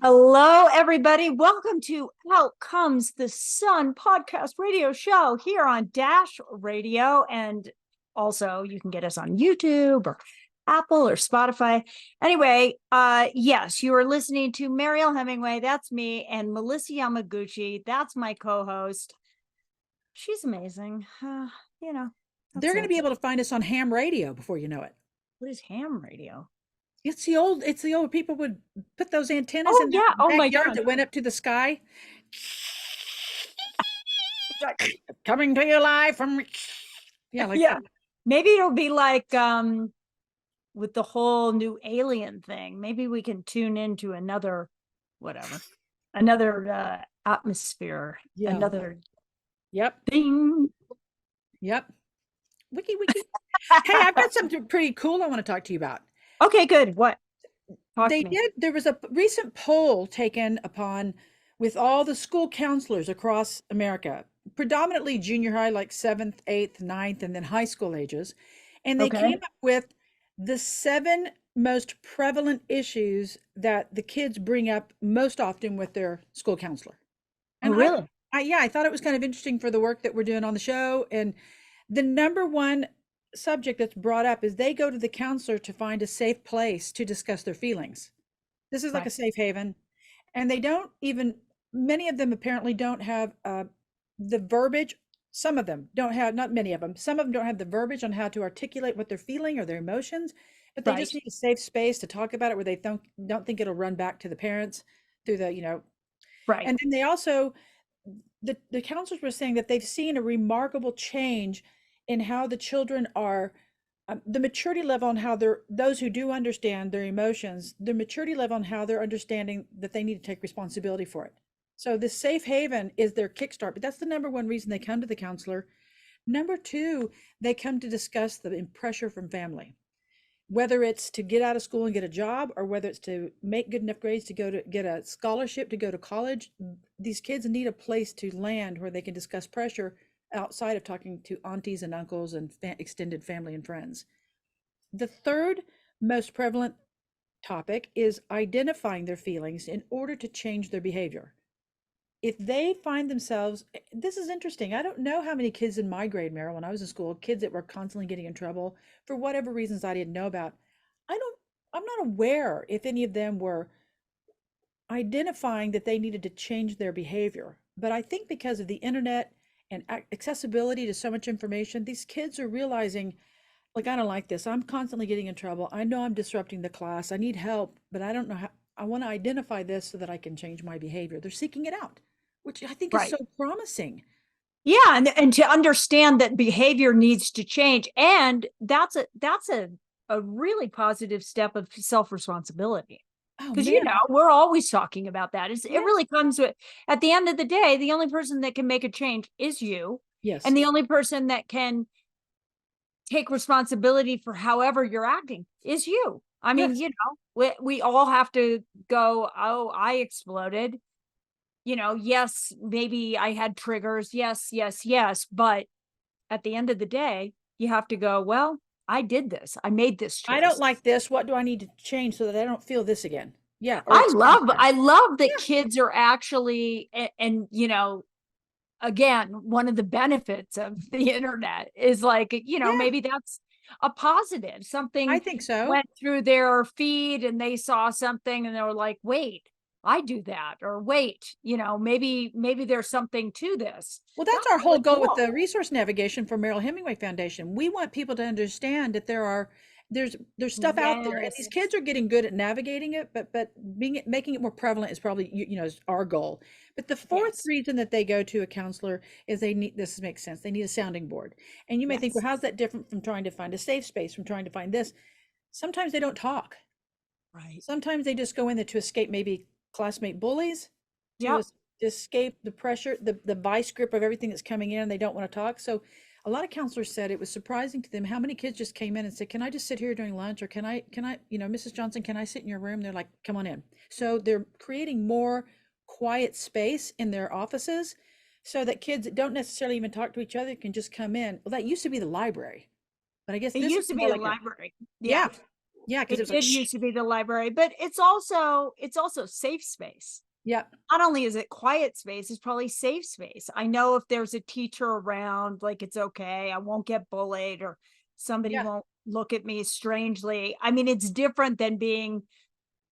Hello, everybody. Welcome to Out Comes the Sun podcast radio show here on Dash Radio. And also, you can get us on YouTube or Apple or Spotify. Anyway, yes, you are listening to Mariel Hemingway. That's me. And Melissa Yamaguchi. That's my co host. She's amazing. They're going to it. be able to find us on ham radio before you know it. What is ham radio? It's the old people would put those antennas Oh, in their yeah. Oh, my backyard God. that went up to the sky. Coming to you live from like Yeah. Maybe it'll be like with the whole new alien thing. Maybe we can tune into another another atmosphere, Yeah. another Yep. thing. Yep. Wiki. Hey, I've got something pretty cool I want to talk to you about. Okay, good. What? There was a recent poll taken upon with all the school counselors across America, predominantly junior high, like 7th, 8th, 9th, and then high school ages. And they came up with the 7 most prevalent issues that the kids bring up most often with their school counselor. And really? I thought it was kind of interesting for the work that we're doing on the show. And the number one subject that's brought up is they go to the counselor to find a safe place to discuss their feelings. This is like a safe haven. And they don't even, many of them apparently don't have the verbiage. Some of them don't have, not many of them, some of them don't have the verbiage on how to articulate what they're feeling or their emotions, but they just need a safe space to talk about it where they don't think it'll run back to the parents through the. Right. And then they also, the counselors were saying that they've seen a remarkable change in how the children are, the maturity level on how those who do understand their emotions, the maturity level on how they're understanding that they need to take responsibility for it. So this safe haven is their kickstart, but that's the number one reason they come to the counselor. Number 2, they come to discuss the pressure from family, whether it's to get out of school and get a job, or whether it's to make good enough grades to get a scholarship to go to college. These kids need a place to land where they can discuss pressure outside of talking to aunties and uncles and extended family and friends. The third most prevalent topic is identifying their feelings in order to change their behavior. If they find themselves, this is interesting. I don't know how many kids in my grade, Meryl, when I was in school, kids that were constantly getting in trouble for whatever reasons I didn't know about. I'm not aware if any of them were identifying that they needed to change their behavior. But I think because of the internet and accessibility to so much information, these kids are realizing, like, I don't like this. I'm constantly getting in trouble. I know I'm disrupting the class. I need help, but I don't know how. I want to identify this so that I can change my behavior. They're seeking it out, which I think is so promising. Yeah, and to understand that behavior needs to change, and that's a really positive step of self-responsibility. Oh Because man, we're always talking about that. It yes, really comes with, at the end of the day, the only person that can make a change is you, yes, and the only person that can take responsibility for however you're acting is you. I mean, yes. we all have to go, oh, I exploded. Yes, maybe I had triggers. Yes. But at the end of the day, you have to go, well, I did this. I made this choice. I don't like this. What do I need to change so that I don't feel this again? Yeah. I love that kids are actually, and again, one of the benefits of the internet is like, Yeah, maybe that's a positive. I Something think so. went through their feed and they saw something and they were like, wait, I do that. Or wait, maybe there's something to this. Well, that's our whole really goal with cool. the resource navigation for Mariel Hemingway Foundation. We want people to understand that there's stuff out there, and these Yes. kids are getting good at navigating it, but making it more prevalent is probably is our goal. But the fourth Yes. reason that they go to a counselor is they need, this makes sense, they need a sounding board. And you may think, well, Yes. how's that different from trying to find a safe space, from trying to find this? Sometimes they don't talk. Right. Sometimes they just go in there to escape maybe classmate bullies, to Yep. escape the pressure, the vice grip of everything that's coming in. They don't want to talk. So a lot of counselors said it was surprising to them how many kids just came in and said, can I just sit here during lunch? Or can I, Mrs. Johnson, can I sit in your room? They're like, come on in. So they're creating more quiet space in their offices so that kids that don't necessarily even talk to each other can just come in. Well, that used to be the library, but I guess It this used is to be more the like library. yeah, Yeah. Yeah, because it It was like, did shh. used to be the library, but it's also safe space. Yeah, Not only is it quiet space, it's probably safe space. I know if there's a teacher around, like it's okay. I won't get bullied or somebody yeah, won't look at me strangely. I mean, it's different than being,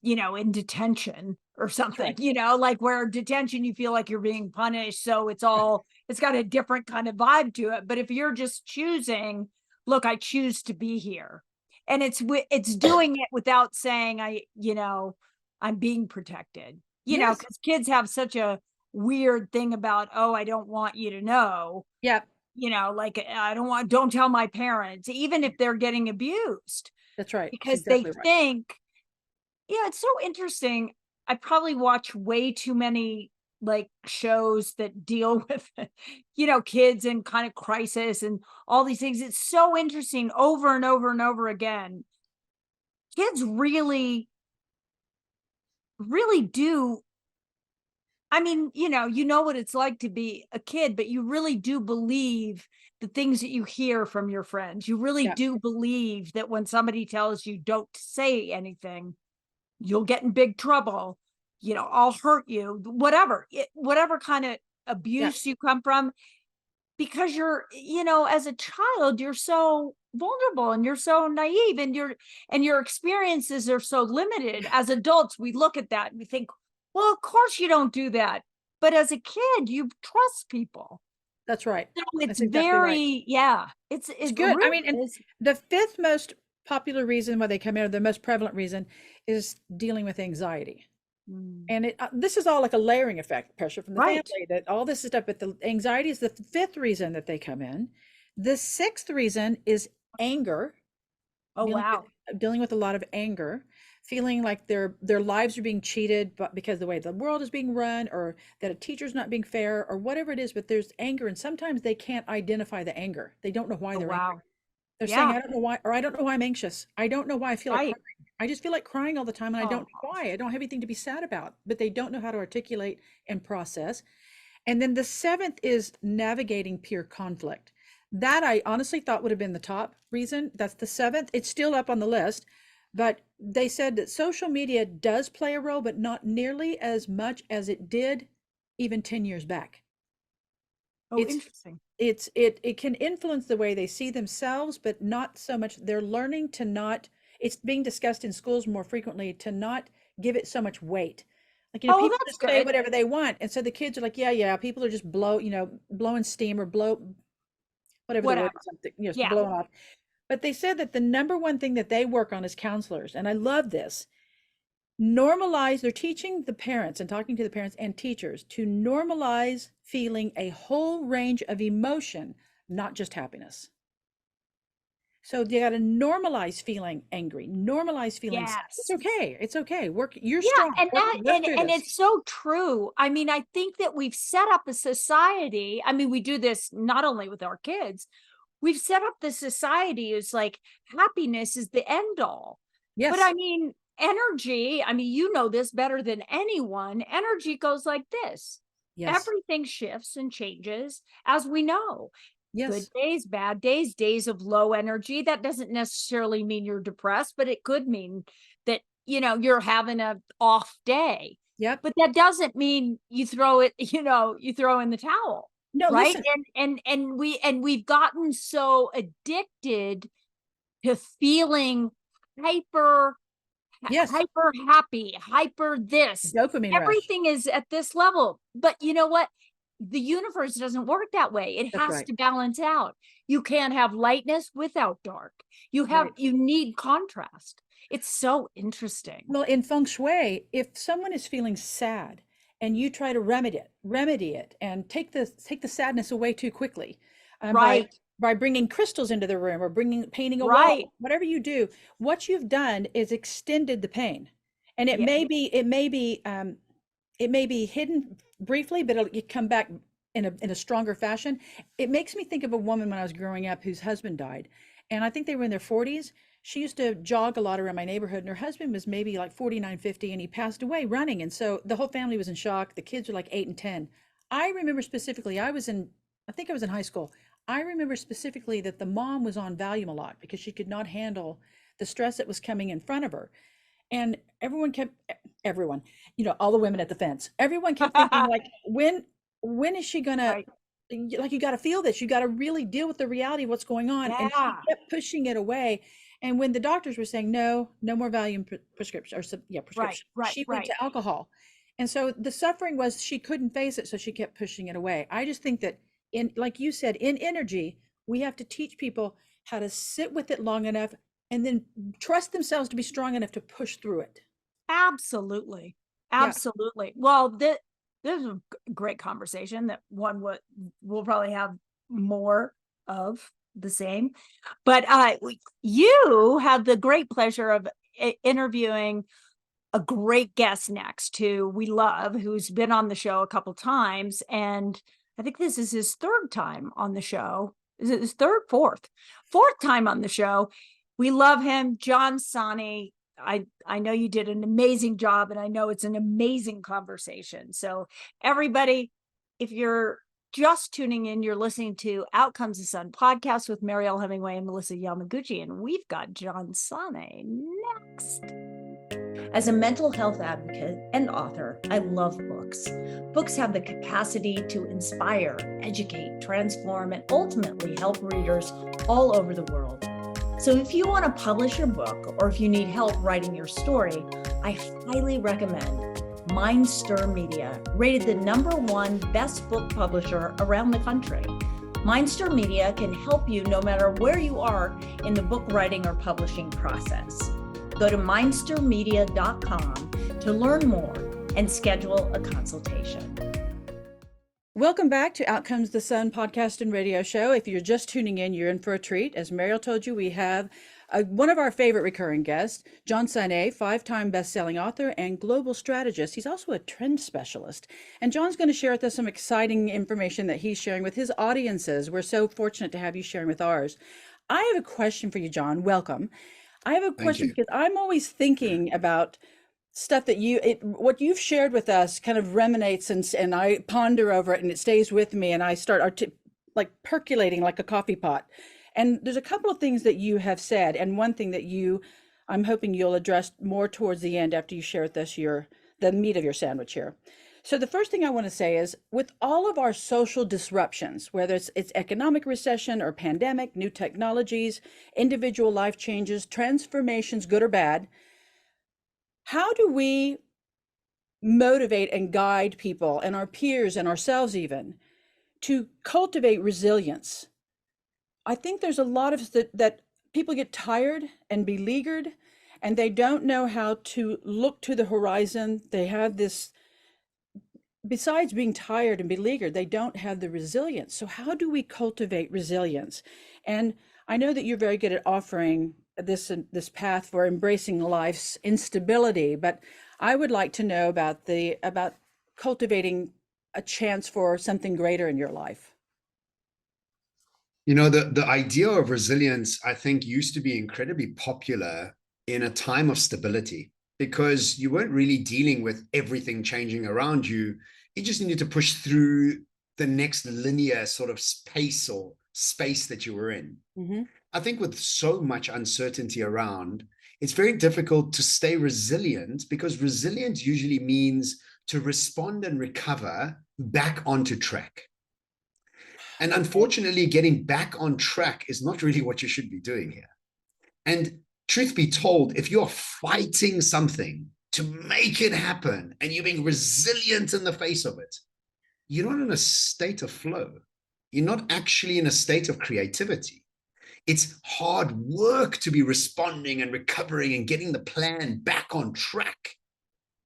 in detention or that's something, right. like where detention, you feel like you're being punished. So it's got a different kind of vibe to it. But if you're just choosing, look, I choose to be here. And it's doing it without saying I'm being protected, Yes. because kids have such a weird thing about, oh, I don't want you to know, Yeah, like don't tell my parents, even if they're getting abused, that's right. That's because they exactly right. think, yeah, it's so interesting. I probably watch way too many like shows that deal with, kids and kind of crisis and all these things. It's so interesting over and over and over again. Kids really, really do. I mean, you know what it's like to be a kid, but you really do believe the things that you hear from your friends. You really Yeah, do believe that when somebody tells you don't say anything, you'll get in big trouble, I'll hurt you, whatever kind of yeah, abuse you come from, because as a child, you're so vulnerable and you're so naive, and your experiences are so limited. As adults, we look at that and we think, well, of course you don't do that. But as a kid, you trust people. that's right. So it's That's exactly right. very, yeah, It's it good. I really mean, and is. the fifth most popular reason why they come in, or the most prevalent reason, is dealing with anxiety. Mm. And this is all like a layering effect, pressure from the Right. family, that all this stuff. But the anxiety is the fifth reason that they come in. The sixth reason is anger, Oh, dealing with wow. dealing with a lot of anger, feeling like their lives are being cheated, but because of the way the world is being run, or that a teacher's not being fair, or whatever it is. But there's anger, and sometimes they can't identify the anger. They don't know why Oh, they're angry. wow. They're saying, Yeah. I don't know why, or I don't know why I'm anxious. I don't know why I feel like Right. crying. I just feel like crying all the time, and I don't Oh, know why. I don't have anything to be sad about, but they don't know how to articulate and process. And then the seventh is navigating peer conflict. That I honestly thought would have been the top reason. That's the seventh. It's still up on the list, but they said that social media does play a role, but not nearly as much as it did even 10 years back. oh, It's interesting. it can influence the way they see themselves, but not so much. They're learning to not, it's being discussed in schools more frequently, to not give it so much weight. Like, Oh, people that's just say good. whatever they want. And so the kids are like, yeah, yeah, people are just blowing steam, or whatever the word Whatever. is, something, Yeah. blowing off. But they said that the number one thing that they work on as counselors, and I love this, normalize, they're teaching the parents and talking to the parents and teachers to normalize feeling a whole range of emotion, not just happiness. So you got to normalize feeling angry, normalize feeling sad. It's Yes. okay. It's okay. Work. You're Yeah, strong. and that Work and through and this. it's so true. I mean, I think that we've set up a society. I mean, we do this not only with our kids. We've set up the society as like happiness is the end all. But I Yes. mean, energy, I mean, you know this better than anyone. Energy goes like this. Yes. Everything shifts and changes, as we know. Good Yes. days, bad days, days of low energy. That doesn't necessarily mean you're depressed, but it could mean that, you're having a off day. Yep. But that doesn't mean you throw it, you throw in the towel, No, right? listen. And we've gotten so addicted to feeling hyper Yes. hyper happy, hyper this. Dopamine rush. Everything is at this level. But you know what? The universe doesn't work that way. It That's has right. to balance out. You can't have lightness without dark. Right. You need contrast. It's so interesting. Well, in feng shui, if someone is feeling sad and you try to remedy it, and take the sadness away too quickly, by Right. bringing crystals into the room, or painting a Right. wall, whatever you do, what you've done is extended the pain, and it Yeah. may be it may be it may be hidden briefly, but it'll come back in a stronger fashion. It makes me think of a woman when I was growing up whose husband died, and I think they were in their 40s. She used to jog a lot around my neighborhood, and her husband was maybe like 49, 50, and he passed away running. And so the whole family was in shock. The kids were like 8 and 10. I remember specifically, I think I was in high school. I remember specifically that the mom was on Valium a lot because she could not handle the stress that was coming in front of her. And everyone, all the women at the fence, everyone kept thinking like, when is she gonna, Right. like, you got to feel this, you got to really deal with the reality of what's going on. And she Yeah. kept pushing it away. And when the doctors were saying no, no more Valium prescription, Right. prescription, Right. she went Right. to alcohol. And so the suffering was she couldn't face it, so she kept pushing it away. I just think that, in, like you said, in energy, we have to teach people how to sit with it long enough and then trust themselves to be strong enough to push through it. Absolutely. Yeah. Absolutely. Well, this is a great conversation that we'll probably have more of the same. But you have the great pleasure of interviewing a great guest next, who we love, who's been on the show a couple times, and I think this is his third time on the show. Is it his third, fourth time on the show? We love him, John Sanei. I know you did an amazing job, and I know it's an amazing conversation. So everybody, if you're just tuning in, you're listening to Out Comes the Sun podcast with Mariel, Hemingway, and Melissa Yamaguchi, and we've got John Sanei next. As a mental health advocate and author, I love books. Books have the capacity to inspire, educate, transform, and ultimately help readers all over the world. So if you want to publish your book, or if you need help writing your story, I highly recommend Mindstir Media, rated the #1 best book publisher around the country. Mindstir Media can help you no matter where you are in the book writing or publishing process. Go to mindstirmedia.com to learn more and schedule a consultation. Welcome back to Out Comes the Sun podcast and radio show. If you're just tuning in, you're in for a treat. As Mariel told you, we have one of our favorite recurring guests, John Sanei, 5-time best-selling author and global strategist. He's also a trend specialist. And John's going to share with us some exciting information that he's sharing with his audiences. We're so fortunate to have you sharing with ours. I have a question for you, John. Welcome. I have a question because I'm always thinking about stuff that what you've shared with us kind of ruminates, and I ponder over it, and it stays with me, and I start like percolating like a coffee pot. And there's a couple of things that you have said, and one thing that I'm hoping you'll address more towards the end after you share with us the meat of your sandwich here. So the first thing I want to say is, with all of our social disruptions, whether it's economic recession or pandemic, new technologies, individual life changes, transformations, good or bad, how do we motivate and guide people and our peers and ourselves even to cultivate resilience? I think there's a lot of that people get tired and beleaguered, and they don't know how to look to the horizon. They have this, besides being tired and beleaguered, they don't have the resilience. So how do we cultivate resilience? And I know that you're very good at offering this path for embracing life's instability, but I would like to know about cultivating a chance for something greater in your life. The idea of resilience, I think, used to be incredibly popular in a time of stability, because you weren't really dealing with everything changing around you. You just needed to push through the next linear sort of pace or space that you were in. Mm-hmm. I think with so much uncertainty around, it's very difficult to stay resilient, because resilience usually means to respond and recover back onto track. And unfortunately, getting back on track is not really what you should be doing here. And truth be told, if you're fighting something to make it happen and you're being resilient in the face of it, you're not in a state of flow. You're not actually in a state of creativity. It's hard work to be responding and recovering and getting the plan back on track.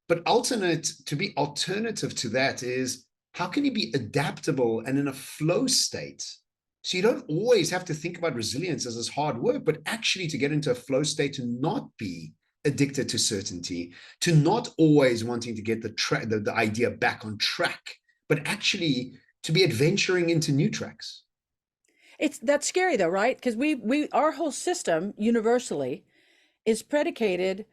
But alternative to that is, how can you be adaptable and in a flow state? So you don't always have to think about resilience as hard work, but actually to get into a flow state, to not be addicted to certainty, to not always wanting to get the idea back on track, but actually to be adventuring into new tracks. That's scary though, right? Because our whole system universally is predicated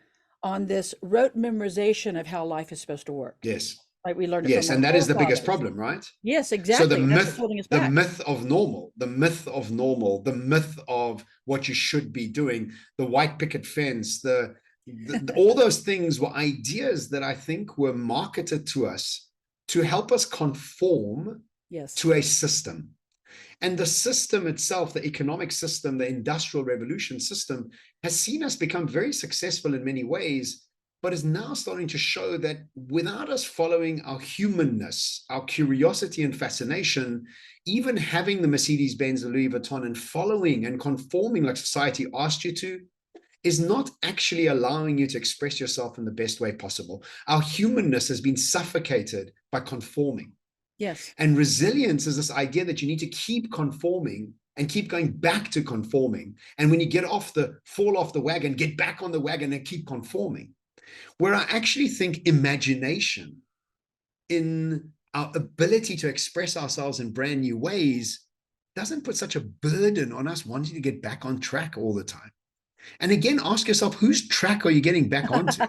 on this rote memorization of how life is supposed to work. Yes. Right? We learned it Yes, from our and that is the biggest forefathers. problem, right? Yes, So exactly. That's what's holding us the back. myth of normal, the myth of normal, the myth of what you should be doing, the white picket fence, all those things were ideas that I think were marketed to us to help us conform Yes. to a system. And the system itself, the economic system, the industrial revolution system, has seen us become very successful in many ways, but is now starting to show that without us following our humanness, our curiosity and fascination, even having the Mercedes-Benz, the Louis Vuitton, and following and conforming like society asked you to, is not actually allowing you to express yourself in the best way possible. Our humanness has been suffocated by conforming. Yes. And resilience is this idea that you need to keep conforming and keep going back to conforming. And when you fall off the wagon, get back on the wagon and keep conforming. Where I actually think imagination in our ability to express ourselves in brand new ways doesn't put such a burden on us wanting to get back on track all the time. And again, ask yourself, whose track are you getting back onto?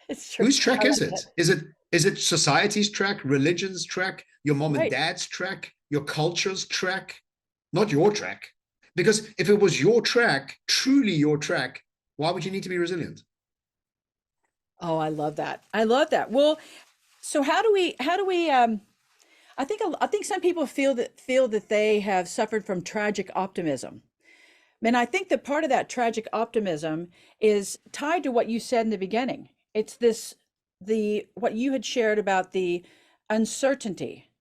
It's true. Whose track I is like it? that. Is it society's track, religion's track, your mom and Right. dad's track, your culture's track, not your track? Because if it was your track, truly your track, why would you need to be resilient? Oh, I love that. I love that. Well, so how do we I think some people feel that they have suffered from tragic optimism. And I think that part of that tragic optimism is tied to what you said in the beginning. It's the what you had shared about the uncertainty.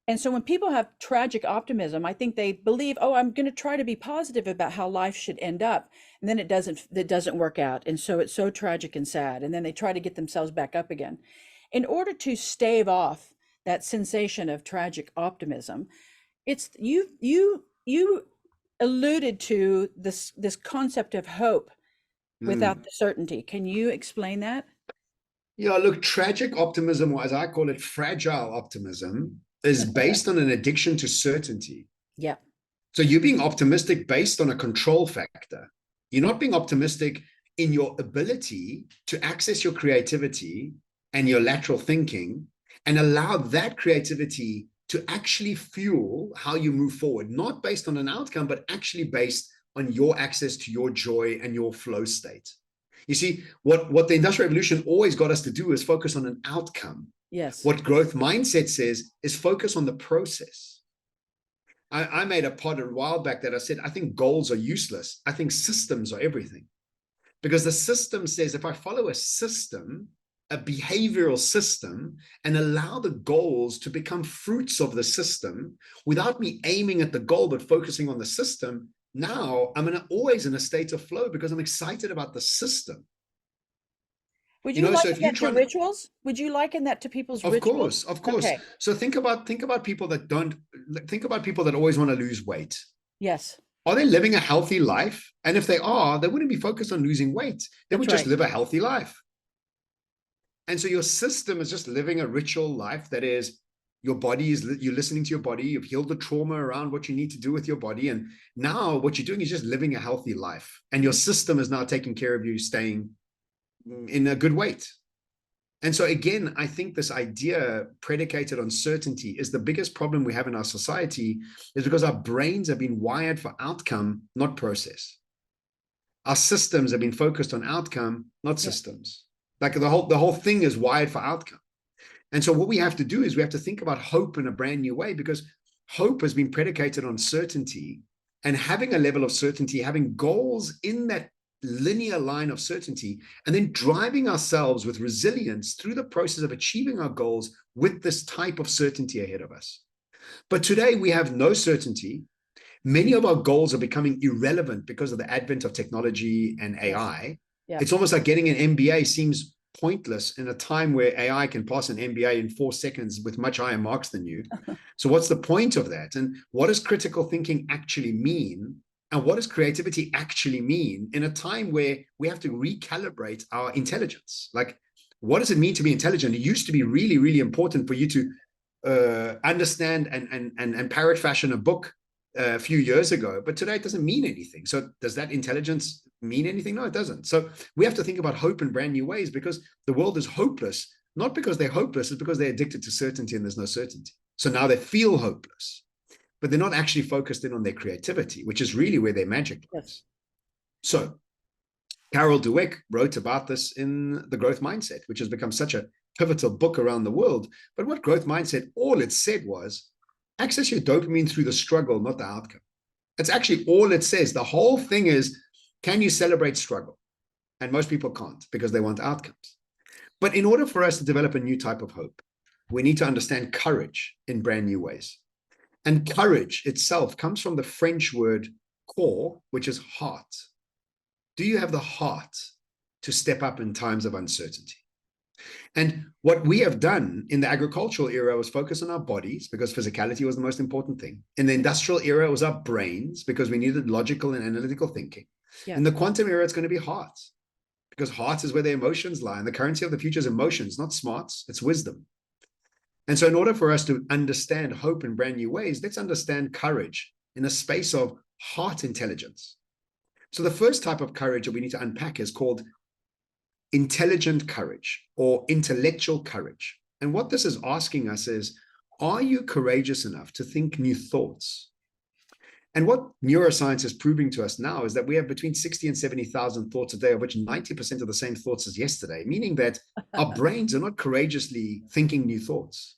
And so when people have tragic optimism, I think they believe, oh, I'm going to try to be positive about how life should end up. And then it doesn't work out. And so it's so tragic and sad. And then they try to get themselves back up again. In order to stave off that sensation of tragic optimism, it's you alluded to this concept of hope without the certainty. Can you explain that? Yeah, look, tragic optimism, or as I call it, fragile optimism, is based on an addiction to certainty. Yeah. So you're being optimistic based on a control factor. You're not being optimistic in your ability to access your creativity and your lateral thinking and allow that creativity to actually fuel how you move forward, not based on an outcome, but actually based on your access to your joy and your flow state. You see, what the Industrial Revolution always got us to do is focus on an outcome. Yes. What growth mindset says is focus on the process. I made a pod a while back that I said, I think goals are useless. I think systems are everything. Because the system says if I follow a system, a behavioral system, and allow the goals to become fruits of the system without me aiming at the goal, but focusing on the system, now I'm always in a state of flow because I'm excited about the system. Would You you know, so liken if you're that to trying to, rituals? Would you liken that to people's of rituals? course, of course. Okay. So think about people that don't think about people that always want to lose weight. Yes. Are they living a healthy life? And if they are, they wouldn't be focused on losing weight. They would That's just right. live a healthy life. And so your system is just living a ritual life that is your body is, you're listening to your body, you've healed the trauma around what you need to do with your body. And now what you're doing is just living a healthy life. And your system is now taking care of you, staying in a good weight. And so again, I think this idea predicated on certainty is the biggest problem we have in our society, is because our brains have been wired for outcome, not process. Our systems have been focused on outcome, not systems. Like the whole thing is wired for outcome. And so what we have to do is we have to think about hope in a brand new way, because hope has been predicated on certainty, and having a level of certainty, having goals in that linear line of certainty, and then driving ourselves with resilience through the process of achieving our goals with this type of certainty ahead of us. But today we have no certainty. Many of our goals are becoming irrelevant because of the advent of technology and AI. Yeah. It's almost like getting an MBA seems pointless in a time where AI can pass an MBA in 4 seconds with much higher marks than you. So what's the point of that? And what does critical thinking actually mean? And what does creativity actually mean in a time where we have to recalibrate our intelligence? Like, what does it mean to be intelligent? It used to be really, really important for you to understand and parrot fashion a book a few years ago, but today it doesn't mean anything. So does that intelligence mean anything? No, it doesn't. So we have to think about hope in brand new ways, because the world is hopeless not because they're hopeless, it's because they're addicted to certainty and there's no certainty. So now they feel hopeless, but they're not actually focused in on their creativity, which is really where their magic lies. Yes. So Carol Dweck wrote about this in The Growth Mindset, which has become such a pivotal book around the world. But what Growth Mindset, all it said was, access your dopamine through the struggle, not the outcome. That's actually all it says. The whole thing is, can you celebrate struggle? And most people can't because they want outcomes. But in order for us to develop a new type of hope, we need to understand courage in brand new ways. And courage itself comes from the French word corps, which is heart. Do you have the heart to step up in times of uncertainty? And what we have done in the agricultural era was focus on our bodies because physicality was the most important thing. In the industrial era, it was our brains because we needed logical and analytical thinking. Yeah. In the quantum era, it's going to be heart because heart is where the emotions lie. And the currency of the future is emotions, not smarts. It's wisdom. And so in order for us to understand hope in brand new ways, let's understand courage in a space of heart intelligence. So the first type of courage that we need to unpack is called intelligent courage or intellectual courage. And what this is asking us is, are you courageous enough to think new thoughts? And what neuroscience is proving to us now is that we have between 60 and 70,000 thoughts a day, of which 90% are the same thoughts as yesterday, meaning that our brains are not courageously thinking new thoughts.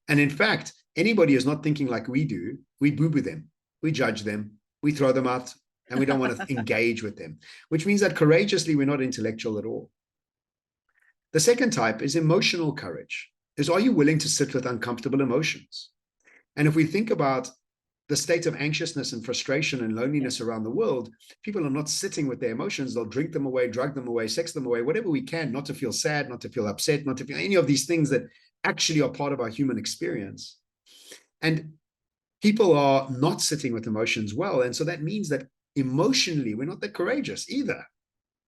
And in fact, anybody who's not thinking like we do, we boo-boo them, we judge them, we throw them out, and we don't want to engage with them, which means that courageously, we're not intellectual at all. The second type is emotional courage, is are you willing to sit with uncomfortable emotions? And if we think about the state of anxiousness and frustration and loneliness around the world, people are not sitting with their emotions. They'll drink them away, drug them away, sex them away, whatever we can, not to feel sad, not to feel upset, not to feel any of these things that actually are part of our human experience. And people are not sitting with emotions well. And so that means that emotionally, we're not that courageous either,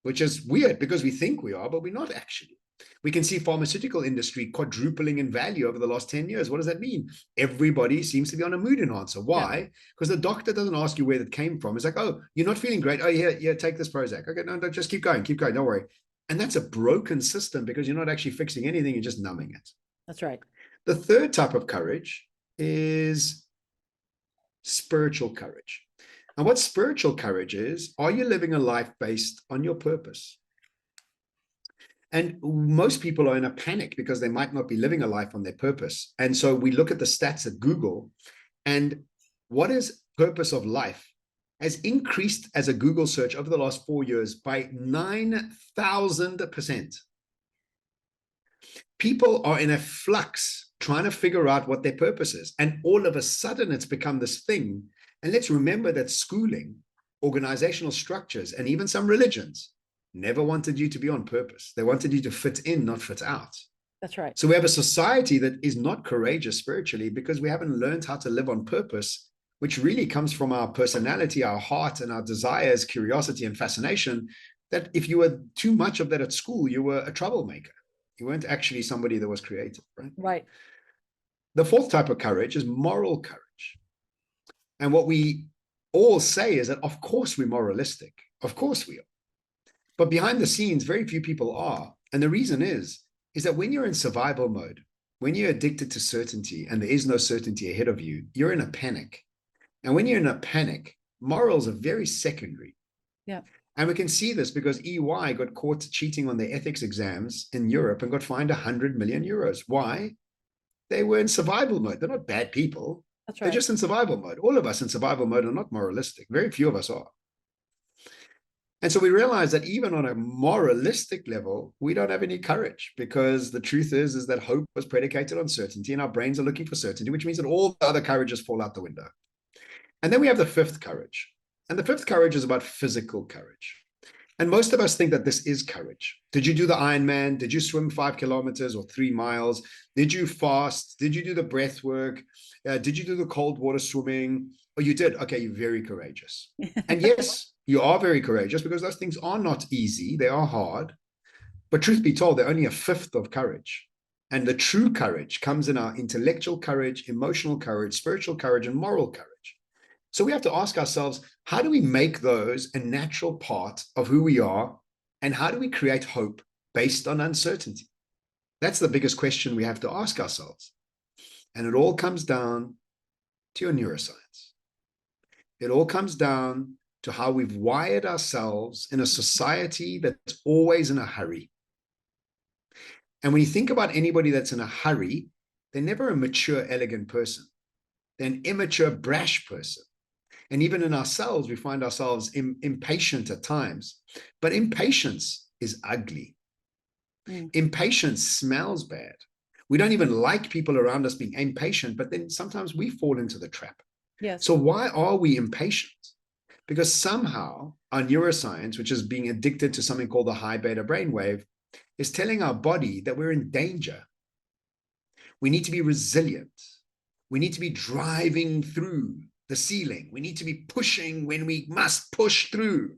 which is weird because we think we are, but we're not actually. We can see pharmaceutical industry quadrupling in value over the last 10 years. What does that mean? Everybody seems to be on a mood enhancer. Why? Because the doctor doesn't ask you where that came from. It's like, oh, you're not feeling great. Oh, yeah, take this Prozac. Okay, no, just keep going, don't worry. And that's a broken system because you're not actually fixing anything, you're just numbing it. That's right. The third type of courage is spiritual courage. And what spiritual courage is, are you living a life based on your purpose? And most people are in a panic because they might not be living a life on their purpose. And so we look at the stats at Google, and what is purpose of life has increased as a Google search over the last 4 years by 9,000%. People are in a flux trying to figure out what their purpose is. And all of a sudden it's become this thing. And let's remember that schooling, organizational structures, and even some religions never wanted you to be on purpose. They wanted you to fit in, not fit out. That's right. So we have a society that is not courageous spiritually because we haven't learned how to live on purpose, which really comes from our personality, our heart, and our desires, curiosity, and fascination, that if you were too much of that at school, you were a troublemaker. You weren't actually somebody that was creative, right? Right. The fourth type of courage is moral courage. And what we all say is that, of course, we're moralistic. Of course we are. But behind the scenes, very few people are. And the reason is that when you're in survival mode, when you're addicted to certainty and there is no certainty ahead of you, you're in a panic. And when you're in a panic, morals are very secondary. Yeah. And we can see this because EY got caught cheating on their ethics exams in Europe and got fined 100 million euros. Why? They were in survival mode. They're not bad people. That's right. They're just in survival mode. All of us in survival mode are not moralistic. Very few of us are. And so we realize that even on a moralistic level, we don't have any courage because the truth is that hope was predicated on certainty and our brains are looking for certainty, which means that all the other courages fall out the window. And then we have the fifth courage. And the fifth courage is about physical courage. And most of us think that this is courage. Did you do the Ironman? Did you swim 5 kilometers or 3 miles? Did you fast? Did you do the breath work? Did you do the cold water swimming? Oh, you did. Okay, you're very courageous. And yes, you are very courageous because those things are not easy. They are hard. But truth be told, they're only a fifth of courage. And the true courage comes in our intellectual courage, emotional courage, spiritual courage, and moral courage. So we have to ask ourselves, how do we make those a natural part of who we are? And how do we create hope based on uncertainty? That's the biggest question we have to ask ourselves. And it all comes down to your neuroscience. It all comes down to how we've wired ourselves in a society that's always in a hurry. And when you think about anybody that's in a hurry, they're never a mature, elegant person. They're an immature, brash person. And even in ourselves, we find ourselves impatient at times. But impatience is ugly. Impatience smells bad. We don't even like people around us being impatient, but then sometimes we fall into the trap. Yes. So why are we impatient? Because somehow our neuroscience, which is being addicted to something called the high beta brainwave, is telling our body that we're in danger. We need to be resilient. We need to be driving through the ceiling. We need to be pushing when we must push through.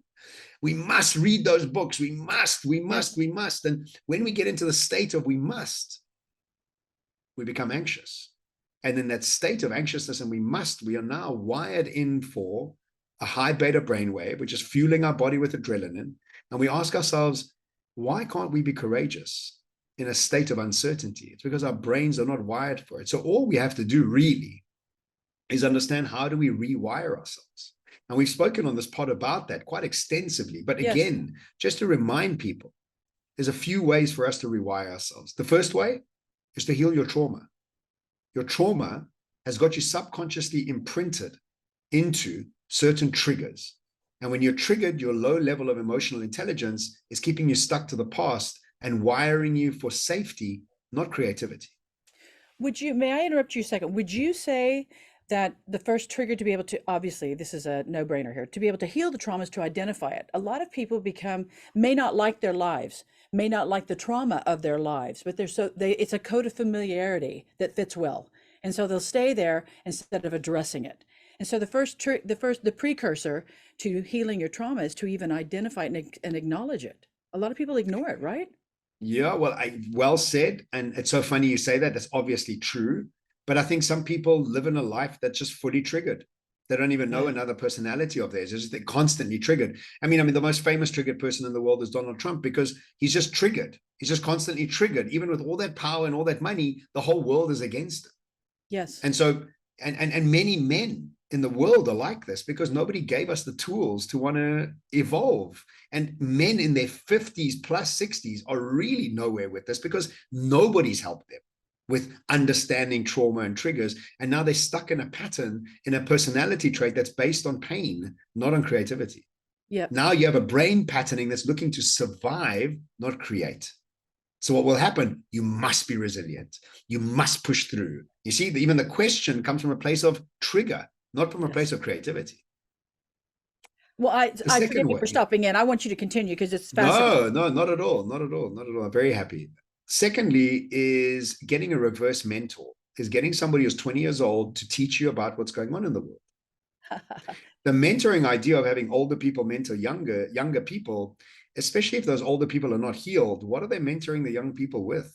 We must read those books. We must. And when we get into the state of we must, we become anxious. And in that state of anxiousness and we are now wired in for a high beta brainwave, which is fueling our body with adrenaline. And we ask ourselves, why can't we be courageous in a state of uncertainty? It's because our brains are not wired for it. So all we have to do really is understand, how do we rewire ourselves? And we've spoken on this pod about that quite extensively. But again, just to remind people, there's a few ways for us to rewire ourselves. The first way is to heal your trauma. Your trauma has got you subconsciously imprinted into certain triggers. And when you're triggered, your low level of emotional intelligence is keeping you stuck to the past and wiring you for safety, not creativity. May I interrupt you a second? Would you say that the first trigger to be able to, obviously this is a no-brainer here, to be able to heal the trauma is to identify it? A lot of people may not like their lives, may not like the trauma of their lives, but it's a code of familiarity that fits well. And so they'll stay there instead of addressing it. And so the precursor to healing your trauma is to even identify it and acknowledge it. A lot of people ignore it, right? Yeah, well said. And it's so funny you say that. That's obviously true. But I think some people live in a life that's just fully triggered. They don't even know another personality of theirs. They're constantly triggered. I mean, the most famous triggered person in the world is Donald Trump, because he's just triggered. He's just constantly triggered. Even with all that power and all that money, the whole world is against him. Yes. And so, and many men in the world are like this, because nobody gave us the tools to want to evolve. And men in their 50s plus 60s are really nowhere with this, because nobody's helped them with understanding trauma and triggers. And now they're stuck in a pattern, in a personality trait that's based on pain, not on creativity. Yeah. Now you have a brain patterning that's looking to survive, not create. So what will happen? You must be resilient. You must push through. You see, even the question comes from a place of trigger, not from a place of creativity. Well, I forgive you for stopping in. I want you to continue because it's fascinating. No, not at all. Not at all. Not at all. I'm very happy. Secondly is getting a reverse mentor, is getting somebody who's 20 years old to teach you about what's going on in the world. The mentoring idea of having older people mentor younger people, especially if those older people are not healed, what are they mentoring the young people with?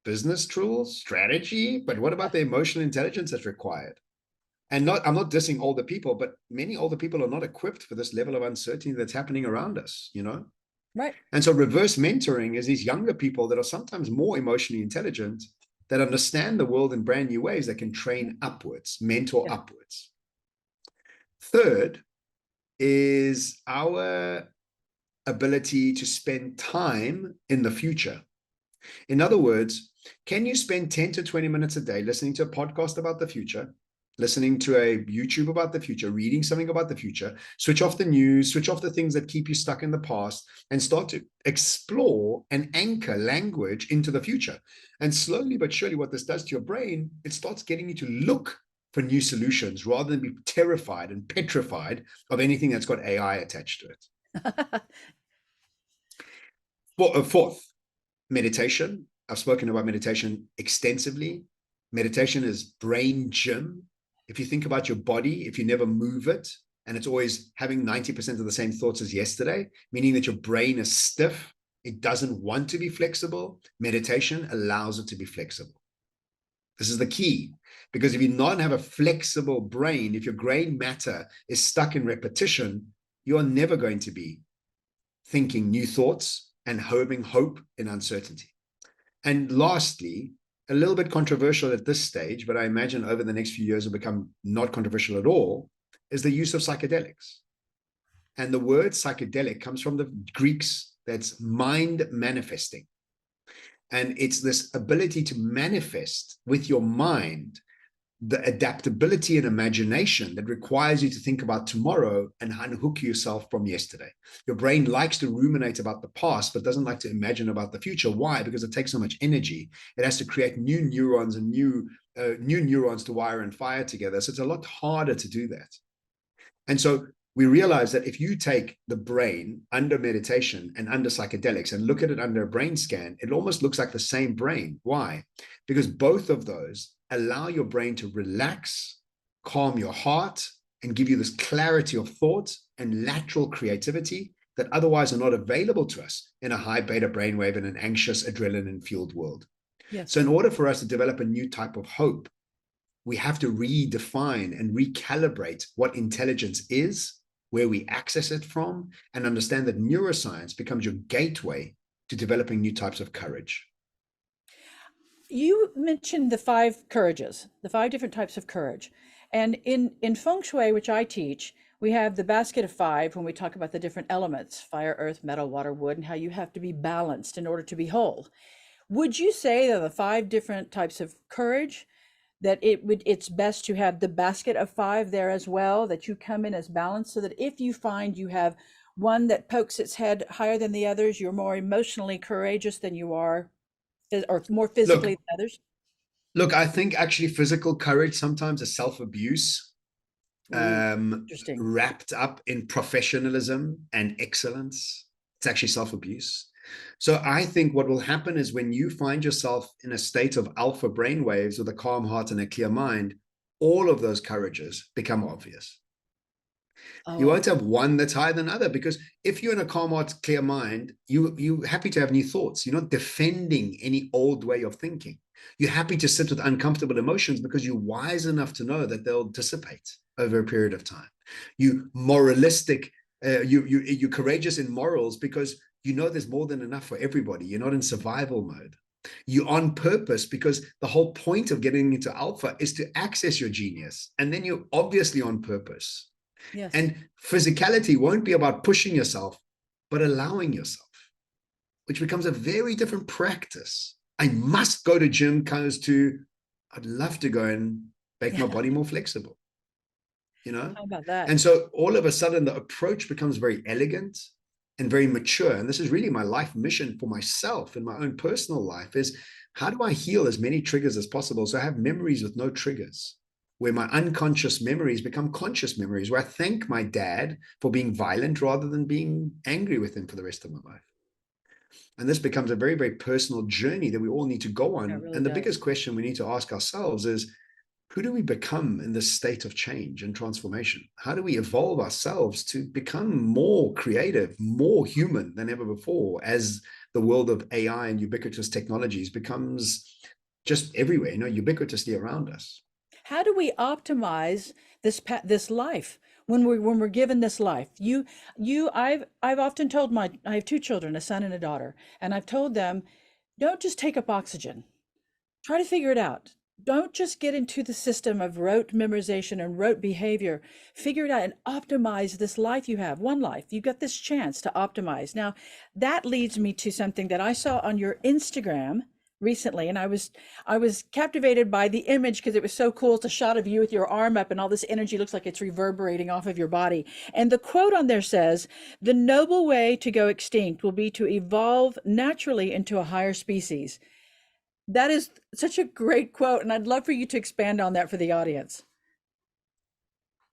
Business tools, strategy, but what about the emotional intelligence that's required? And I'm not dissing older people, but many older people are not equipped for this level of uncertainty that's happening around us, Right. And so reverse mentoring is these younger people that are sometimes more emotionally intelligent, that understand the world in brand new ways, that can train upwards, mentor upwards. Third is our ability to spend time in the future. In other words, can you spend 10 to 20 minutes a day listening to a podcast about the future, listening to a YouTube about the future, reading something about the future, switch off the news, switch off the things that keep you stuck in the past, and start to explore and anchor language into the future? And slowly but surely, what this does to your brain, it starts getting you to look for new solutions rather than be terrified and petrified of anything that's got AI attached to it. Fourth, meditation. I've spoken about meditation extensively. Meditation is brain gym. If you think about your body, if you never move it, and it's always having 90% of the same thoughts as yesterday, meaning that your brain is stiff, it doesn't want to be flexible, meditation allows it to be flexible. This is the key, because if you not have a flexible brain, if your gray matter is stuck in repetition, you're never going to be thinking new thoughts and having hope in uncertainty. And lastly, a little bit controversial at this stage, but I imagine over the next few years will become not controversial at all, is the use of psychedelics. And the word psychedelic comes from the Greeks, that's mind manifesting. And it's this ability to manifest with your mind the adaptability and imagination that requires you to think about tomorrow and unhook yourself from yesterday. Your brain likes to ruminate about the past, but doesn't like to imagine about the future. Why? Because it takes so much energy. It has to create new neurons and new neurons to wire and fire together. So it's a lot harder to do that. And so we realize that if you take the brain under meditation and under psychedelics and look at it under a brain scan, it almost looks like the same brain. Why? Because both of those allow your brain to relax, calm your heart, and give you this clarity of thought and lateral creativity that otherwise are not available to us in a high beta brainwave in an anxious adrenaline-fueled world. Yes. So in order for us to develop a new type of hope, we have to redefine and recalibrate what intelligence is, where we access it from, and understand that neuroscience becomes your gateway to developing new types of courage. You mentioned the 5 courages, the 5 different types of courage. And in feng shui, which I teach, we have the basket of 5 when we talk about the different elements, fire, earth, metal, water, wood, and how you have to be balanced in order to be whole. Would you say that the 5 different types of courage, that it's best to have the basket of 5 there as well, that you come in as balanced, so that if you find you have one that pokes its head higher than the others, you're more emotionally courageous than you are, or more physically than others? Look, I think actually physical courage sometimes is self-abuse, Interesting. wrapped up in professionalism and excellence. It's actually self-abuse. So I think what will happen is when you find yourself in a state of alpha brainwaves with a calm heart and a clear mind, all of those courages become obvious. You Oh, won't have one that's higher than other, because if you're in a calm heart, clear mind, you're happy to have new thoughts. You're not defending any old way of thinking. You're happy to sit with uncomfortable emotions because you're wise enough to know that they'll dissipate over a period of time. You moralistic, you're courageous in morals because you know there's more than enough for everybody. You're not in survival mode. You're on purpose because the whole point of getting into alpha is to access your genius. And then you're obviously on purpose. yes. And physicality won't be about pushing yourself, but allowing yourself, which becomes a very different practice. I must go to gym goes to, I'd love to go and make my body more flexible, you know? How about that? And so all of a sudden the approach becomes very elegant and very mature. And this is really my life mission for myself in my own personal life, is how do I heal as many triggers as possible so I have memories with no triggers, where my unconscious memories become conscious memories, where I thank my dad for being violent rather than being angry with him for the rest of my life. And this becomes a very, very personal journey that we all need to go on. It really And the does. biggest question we need to ask ourselves is, who do we become in this state of change and transformation? How do we evolve ourselves to become more creative, more human than ever before, as the world of AI and ubiquitous technologies becomes just everywhere, ubiquitously around us? How do we optimize this life when we're given this life? I've often told I have 2 children, a son and a daughter, and I've told them, don't just take up oxygen. Try to figure it out. Don't just get into the system of rote memorization and rote behavior. Figure it out and optimize this life you have. One life. You've got this chance to optimize. Now, that leads me to something that I saw on your Instagram recently, and I was captivated by the image because it was so cool. It's a shot of you with your arm up and all this energy looks like it's reverberating off of your body. And the quote on there says, "The noble way to go extinct will be to evolve naturally into a higher species." That is such a great quote, and I'd love for you to expand on that for the audience.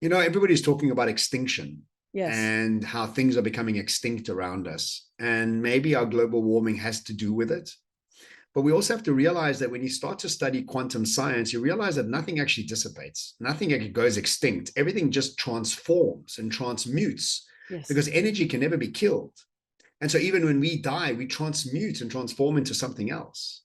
Everybody's talking about extinction Yes. and how things are becoming extinct around us. And maybe our global warming has to do with it. But we also have to realize that when you start to study quantum science, you realize that nothing actually dissipates. Nothing actually goes extinct. Everything just transforms and transmutes, Yes. because energy can never be killed. And so even when we die, we transmute and transform into something else.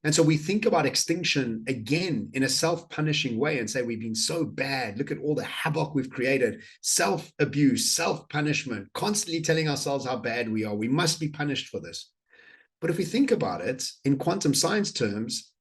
And so we think about extinction again in a self-punishing way and say, we've been so bad. Look at all the havoc we've created. Self-abuse, self-punishment, constantly telling ourselves how bad we are. We must be punished for this. But if we think about it in quantum science terms,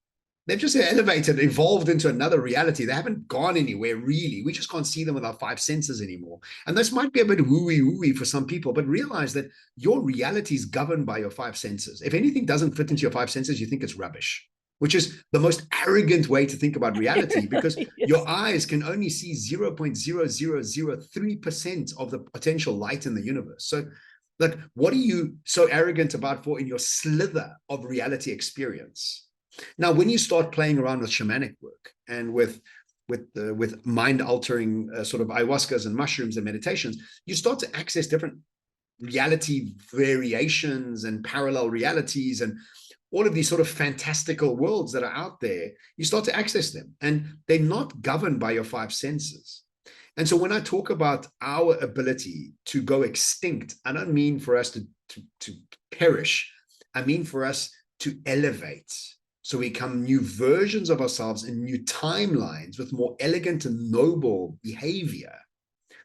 they've just elevated, evolved into another reality. They haven't gone anywhere, really. We just can't see them with our five senses anymore. And this might be a bit wooey for some people, but realize that your reality is governed by your five senses. If anything doesn't fit into your five senses, you think it's rubbish, which is the most arrogant way to think about reality, because your eyes can only see 0.0003% of the potential light in the universe. So, like, what are you so arrogant about for in your slither of reality experience? Now, when you start playing around with shamanic work and with mind-altering sort of ayahuascas and mushrooms and meditations, you start to access different reality variations and parallel realities and all of these sort of fantastical worlds that are out there. You start to access them, and they're not governed by your five senses. And so when I talk about our ability to go extinct, I don't mean for us to perish. I mean for us to elevate. So we become new versions of ourselves in new timelines with more elegant and noble behavior,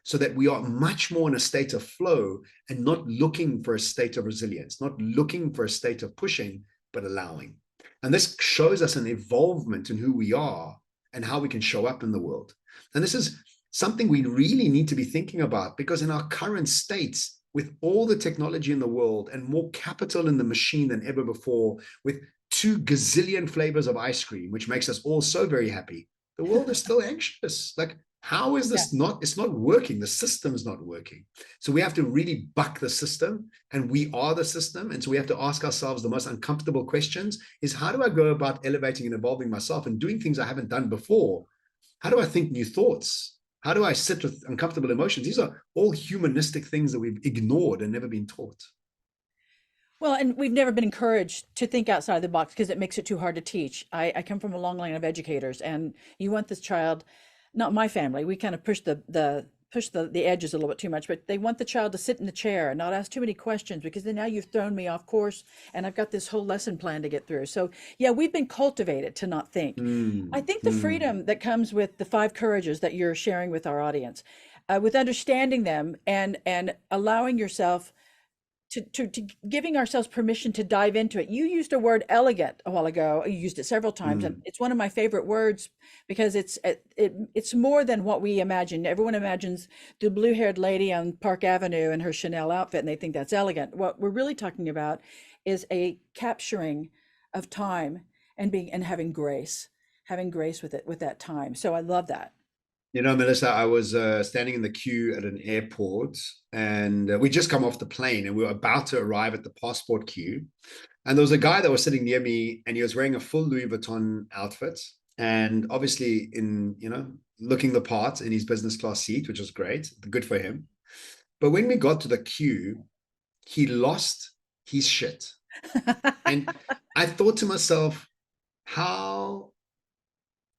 so that we are much more in a state of flow and not looking for a state of resilience, not looking for a state of pushing, but allowing. And this shows us an evolvement in who we are and how we can show up in the world. And this is something we really need to be thinking about, because in our current states, with all the technology in the world and more capital in the machine than ever before, with 2 gazillion flavors of ice cream, which makes us all so very happy, the world is still anxious. Like, how is this it's not working? The system is not working. So we have to really buck the system, and we are the system. And so we have to ask ourselves the most uncomfortable questions is, how do I go about elevating and evolving myself and doing things I haven't done before? How do I think new thoughts? How do I sit with uncomfortable emotions? These are all humanistic things that we've ignored and never been taught. Well, and we've never been encouraged to think outside the box because it makes it too hard to teach. I come from a long line of educators, and you want this child, not my family, we kind of push the edges a little bit too much, but they want the child to sit in the chair and not ask too many questions, because then now you've thrown me off course and I've got this whole lesson plan to get through. So yeah, we've been cultivated to not think. I think the freedom that comes with the 5 courages that you're sharing with our audience, with understanding them and allowing yourself to giving ourselves permission to dive into it. You used a word elegant a while ago. You used it several times, and it's one of my favorite words, because it's more than what we imagine. Everyone imagines the blue-haired lady on Park Avenue in her Chanel outfit, and they think that's elegant. What we're really talking about is a capturing of time and having grace with it, with that time. So I love that. You know, Melissa, I was standing in the queue at an airport, and we just come off the plane, and we were about to arrive at the passport queue. And there was a guy that was sitting near me, and he was wearing a full Louis Vuitton outfit, and obviously looking the part in his business class seat, which was great, good for him. But when we got to the queue, he lost his shit. And I thought to myself, how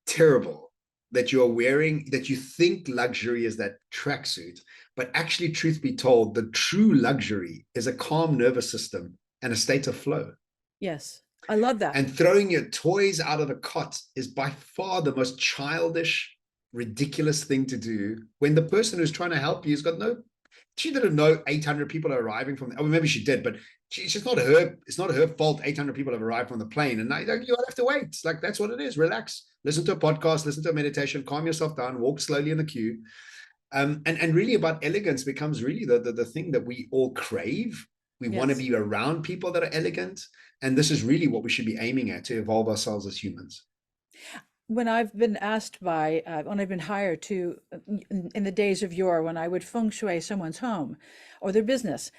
terrible that you are wearing, that you think luxury is that tracksuit, but actually, truth be told, the true luxury is a calm nervous system and a state of flow. Yes, I love that. And throwing your toys out of the cot is by far the most childish, ridiculous thing to do, when the person who's trying to help you has got she didn't know 800 people are arriving from, maybe she did, but it's just not it's not her fault 800 people have arrived from the plane, and you have to wait. Like, that's what it is. Relax, listen to a podcast, listen to a meditation, calm yourself down, walk slowly in the queue. And really, about elegance becomes really the thing that we all crave. We want to be around people that are elegant, and this is really what we should be aiming at, to evolve ourselves as humans. When I've been asked when I've been hired to, in the days of yore, when I would feng shui someone's home or their business,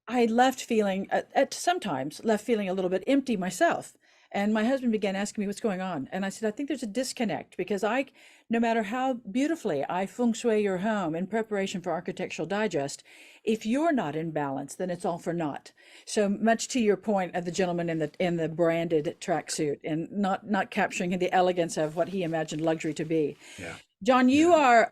I left feeling, sometimes left feeling a little bit empty myself. And my husband began asking me what's going on. And I said, I think there's a disconnect, because no matter how beautifully I feng shui your home in preparation for Architectural Digest, if you're not in balance, then it's all for naught. So much to your point of the gentleman in the branded tracksuit, and not capturing the elegance of what he imagined luxury to be. Yeah. John, you are,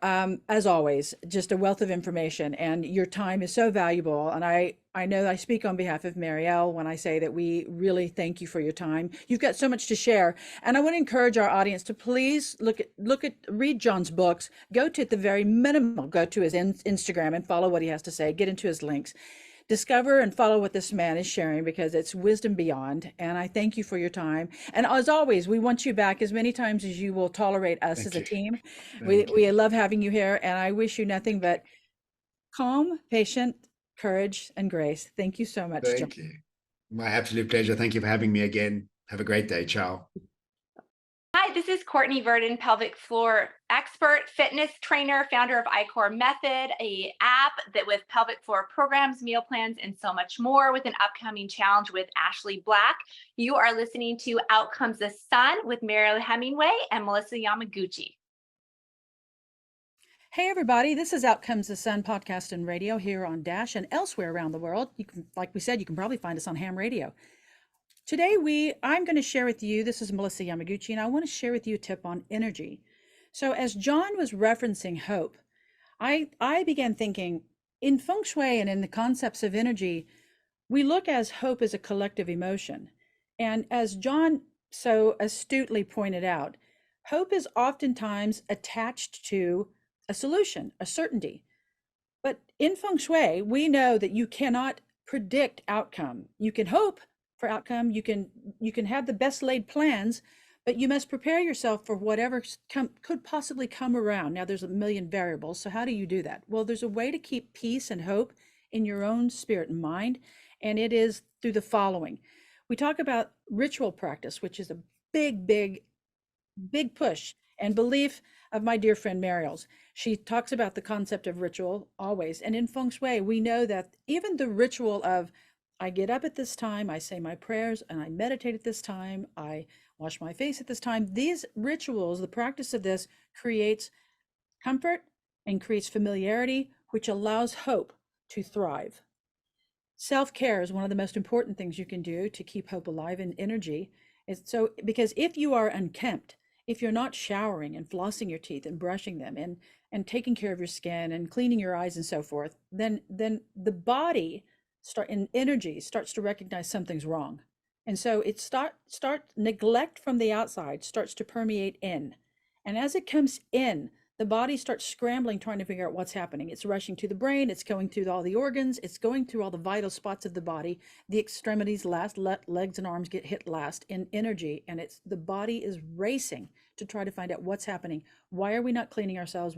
as always, just a wealth of information, and your time is so valuable. And I know I speak on behalf of Mariel when I say that we really thank you for your time. You've got so much to share. And I want to encourage our audience to please read John's books, go to, at the very minimum, go to his Instagram and follow what he has to say, get into his links. discover and follow what this man is sharing, because it's wisdom beyond. And I thank you for your time. And as always, we want you back as many times as you will tolerate us Thank as a you. team. Thank We you. love having you here, and I wish you nothing but calm, patient, courage, and grace. Thank you so much, John. Thank you. My absolute pleasure. Thank you for having me again. Have a great day. Ciao. Hi, this is Courtney Verdon, pelvic floor expert, fitness trainer, founder of iCore Method, a app that with pelvic floor programs, meal plans, and so much more, with an upcoming challenge with Ashley Black. You are listening to Out Comes the Sun with Mariel Hemingway and Melissa Yamaguchi. Hey everybody, this is Out Comes the Sun podcast and radio here on Dash and elsewhere around the world. You can, like we said, you can probably find us on ham radio. Today I'm going to share with you, this is Melissa Yamaguchi, and I want to share with you a tip on energy. So as John was referencing hope, I began thinking in feng shui and in the concepts of energy, we look as hope as a collective emotion. And as John so astutely pointed out, hope is oftentimes attached to a solution, a certainty. But in feng shui, we know that you cannot predict outcome. You can hope for outcome, you can have the best laid plans, but you must prepare yourself for whatever could possibly come around. Now there's a million variables, so how do you do that? Well, there's a way to keep peace and hope in your own spirit and mind, and it is through the following. We talk about ritual practice, which is a big push and belief of my dear friend Mariel's. She talks about the concept of ritual always. And in feng shui, we know that even the ritual of I get up at this time, I say my prayers, and I meditate at this time, I wash my face at this time. These rituals, the practice of this creates comfort and creates familiarity, which allows hope to thrive. Self-care is one of the most important things you can do to keep hope alive in energy. Because if you are unkempt, if you're not showering and flossing your teeth and brushing them and taking care of your skin and cleaning your eyes and so forth, then the body energy starts to recognize something's wrong. And so it neglect from the outside starts to permeate in. And as it comes in, the body starts scrambling, trying to figure out what's happening. It's rushing to the brain, it's going through all the organs, it's going through all the vital spots of the body. The extremities last, legs and arms get hit last in energy, and the body is racing to try to find out what's happening. Why are we not cleaning ourselves?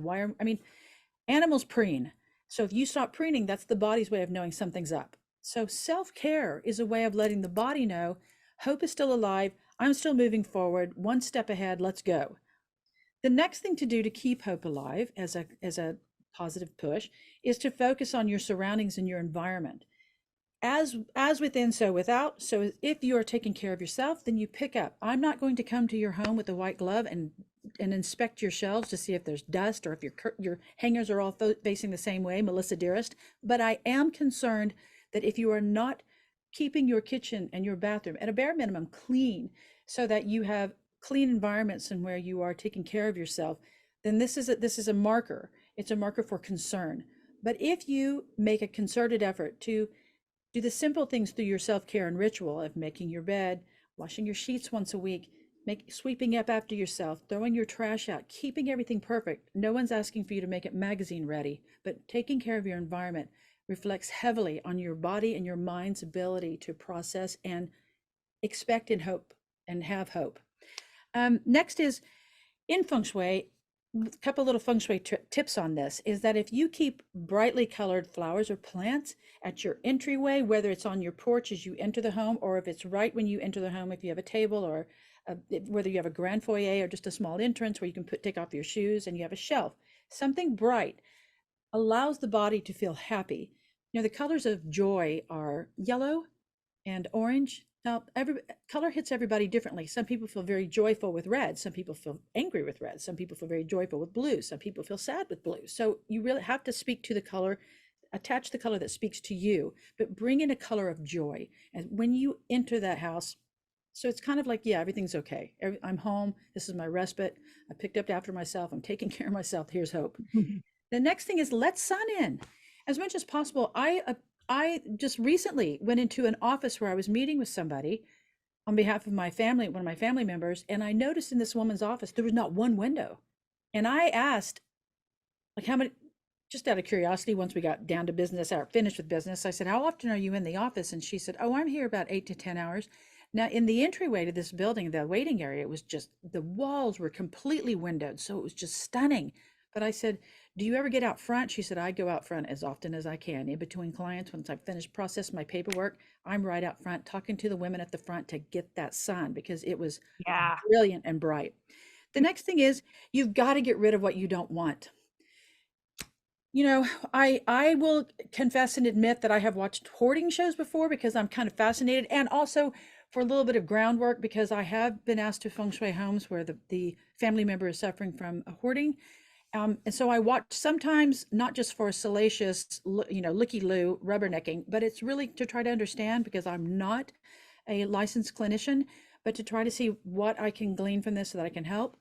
Animals preen. So if you stop preening, that's the body's way of knowing something's up. So self-care is a way of letting the body know hope is still alive. I'm still moving forward, one step ahead, let's go. The next thing to do to keep hope alive as a positive push is to focus on your surroundings and your environment. As within, so without. So if you are taking care of yourself, then you pick up. I'm not going to come to your home with a white glove and inspect your shelves to see if there's dust or if your hangers are all facing the same way, Melissa dearest. But I am concerned that if you are not keeping your kitchen and your bathroom at a bare minimum clean, so that you have clean environments and where you are taking care of yourself, then this is a marker. It's a marker for concern. But if you make a concerted effort to do the simple things through your self-care and ritual of making your bed, washing your sheets once a week, sweeping up after yourself, throwing your trash out, keeping everything perfect. No one's asking for you to make it magazine ready, but taking care of your environment reflects heavily on your body and your mind's ability to process and expect and hope and have hope. Next is in feng shui. A couple little feng shui tips on this is that if you keep brightly colored flowers or plants at your entryway, whether it's on your porch as you enter the home, or if it's right when you enter the home, if you have a table, or whether you have a grand foyer or just a small entrance where you can take off your shoes and you have a shelf, something bright allows the body to feel happy. The colors of joy are yellow and orange. Now, every color hits everybody differently. Some people feel very joyful with red. Some people feel angry with red. Some people feel very joyful with blue. Some people feel sad with blue. So you really have to speak to the color, attach the color that speaks to you, but bring in a color of joy. And when you enter that house, so it's kind of like, yeah, everything's okay. I'm home. This is my respite. I picked up after myself. I'm taking care of myself. Here's hope. The next thing is let sun in as much as possible. I just recently went into an office where I was meeting with somebody on behalf of my family, one of my family members, and I noticed in this woman's office there was not one window. And I asked, like, how many? just out of curiosity, once we got down to business or finished with business, I said, how often are you in the office? And she said, oh, I'm here about 8 to 10 hours. Now, in the entryway to this building, the waiting area, it was just, the walls were completely windowed. So it was just stunning. But I said, do you ever get out front? She said, I go out front as often as I can. In between clients, once I've finished processing my paperwork, I'm right out front talking to the women at the front to get that sun because it was Yeah. brilliant and bright. The next thing is you've got to get rid of what you don't want. You know, I will confess and admit that I have watched hoarding shows before because I'm kind of fascinated, and also for a little bit of groundwork because I have been asked to feng shui homes where the family member is suffering from a hoarding. And so I watch sometimes not just for salacious, looky-loo rubbernecking, but it's really to try to understand because I'm not a licensed clinician, but to try to see what I can glean from this so that I can help.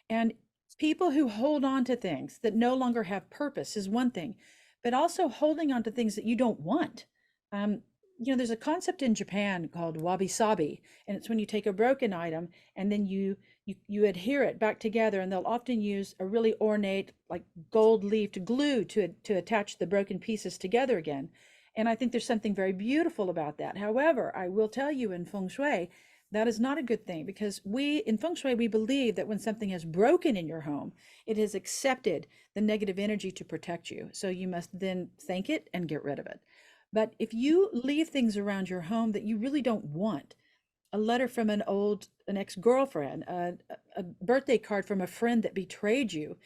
And people who hold on to things that no longer have purpose is one thing, but also holding on to things that you don't want. There's a concept in Japan called wabi-sabi, and it's when you take a broken item and then you adhere it back together, and they'll often use a really ornate, like gold-leafed glue to attach the broken pieces together again. And I think there's something very beautiful about that. However, I will tell you in feng shui, that is not a good thing because in feng shui, we believe that when something is broken in your home, it has accepted the negative energy to protect you. So you must then thank it and get rid of it. But if you leave things around your home that you really don't want, a letter from an ex-girlfriend, a birthday card from a friend that betrayed you,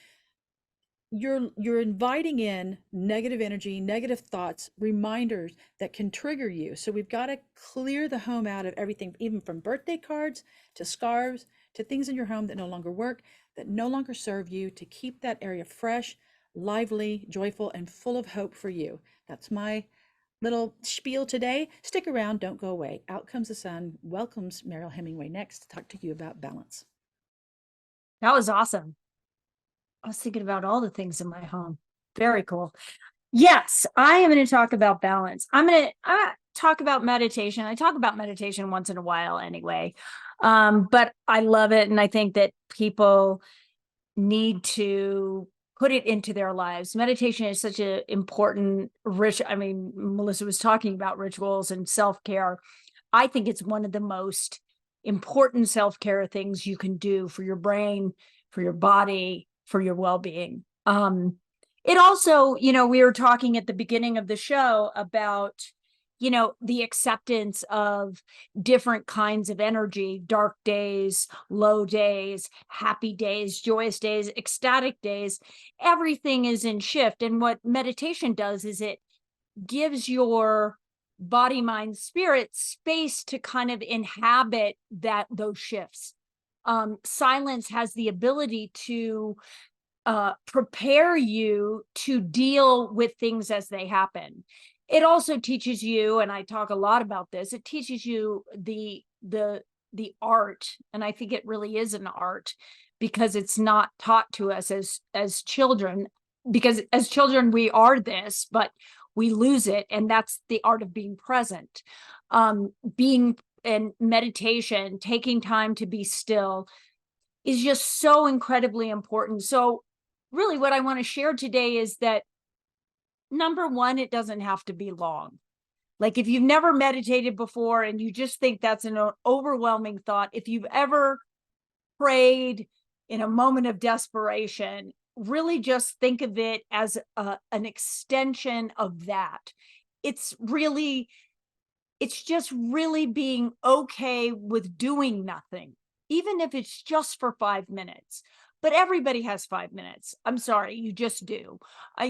you're inviting in negative energy, negative thoughts, reminders that can trigger you. So we've got to clear the home out of everything, even from birthday cards to scarves to things in your home that no longer work, that no longer serve you, to keep that area fresh, lively, joyful, and full of hope for you. That's my little spiel today. Stick around, don't go away. Out comes the sun. Welcomes Mariel Hemingway next to talk to you about balance. That was awesome. I was thinking about all the things in my home. Very cool. Yes, I am going to talk about balance. I'm going to talk about meditation. I talk about meditation once in a while anyway. But I love it. And I think that people need to put it into their lives. Meditation is such an important Melissa was talking about rituals and self-care. I think it's one of the most important self-care things you can do for your brain, for your body, for your well-being. It also, we were talking at the beginning of the show about, the acceptance of different kinds of energy, dark days, low days, happy days, joyous days, ecstatic days. Everything is in shift. And what meditation does is it gives your body, mind, spirit space to kind of inhabit those shifts. Silence has the ability to prepare you to deal with things as they happen. It also teaches you, and I talk a lot about this, it teaches you the art, and I think it really is an art because it's not taught to us as children, because as children we are this, but we lose it, and that's the art of being present. Being in meditation, taking time to be still is just so incredibly important. So really what I want to share today is that, number one, it doesn't have to be long. Like if you've never meditated before and you just think that's an overwhelming thought, if you've ever prayed in a moment of desperation, really just think of it as an extension of that. It's just really being okay with doing nothing, even if it's just for 5 minutes. But everybody has 5 minutes. I'm sorry, you just do. I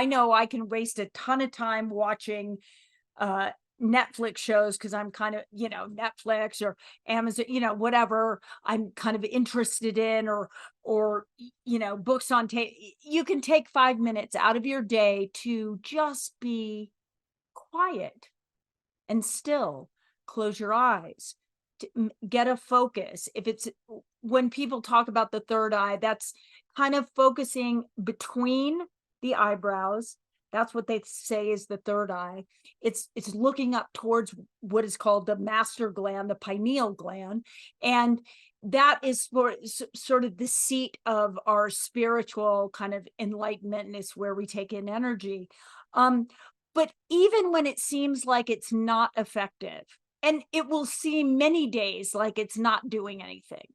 know I can waste a ton of time watching Netflix shows because I'm kind of, Netflix or Amazon, whatever I'm kind of interested in, or books on tape. You can take 5 minutes out of your day to just be quiet and still. Close your eyes, to get a focus. When people talk about the third eye, that's kind of focusing between the eyebrows, That's what they say is the third eye. It's looking up towards what is called the master gland, the pineal gland. And that is sort of the seat of our spiritual kind of enlightenment, and it's where we take in energy. But even when it seems like it's not effective, and it will seem many days like it's not doing anything.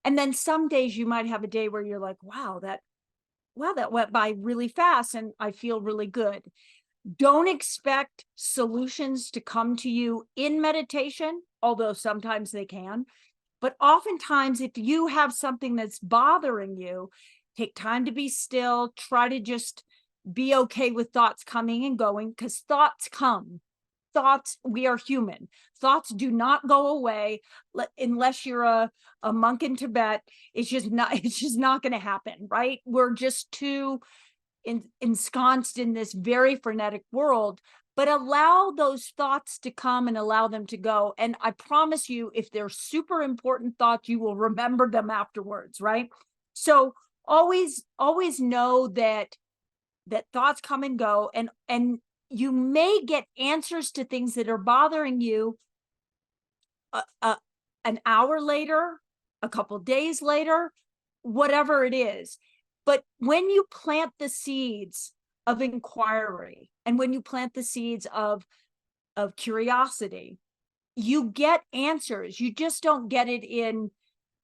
And then some days you might have a day where you're like, wow, that went by really fast and I feel really good. Don't expect solutions to come to you in meditation, although sometimes they can. But oftentimes, if you have something that's bothering you, take time to be still, try to just be okay with thoughts coming and going, because thoughts come. Thoughts, we are human. Thoughts do not go away unless you're a monk in Tibet. It's just not going to happen, right? We're just too ensconced in this very frenetic world. But allow those thoughts to come and allow them to go. And I promise you, if they're super important thoughts, you will remember them afterwards, right? So always know that thoughts come and go, and you may get answers to things that are bothering you an hour later, a couple days later, whatever it is. But when you plant the seeds of inquiry, and when you plant the seeds of curiosity, you get answers. You just don't get it in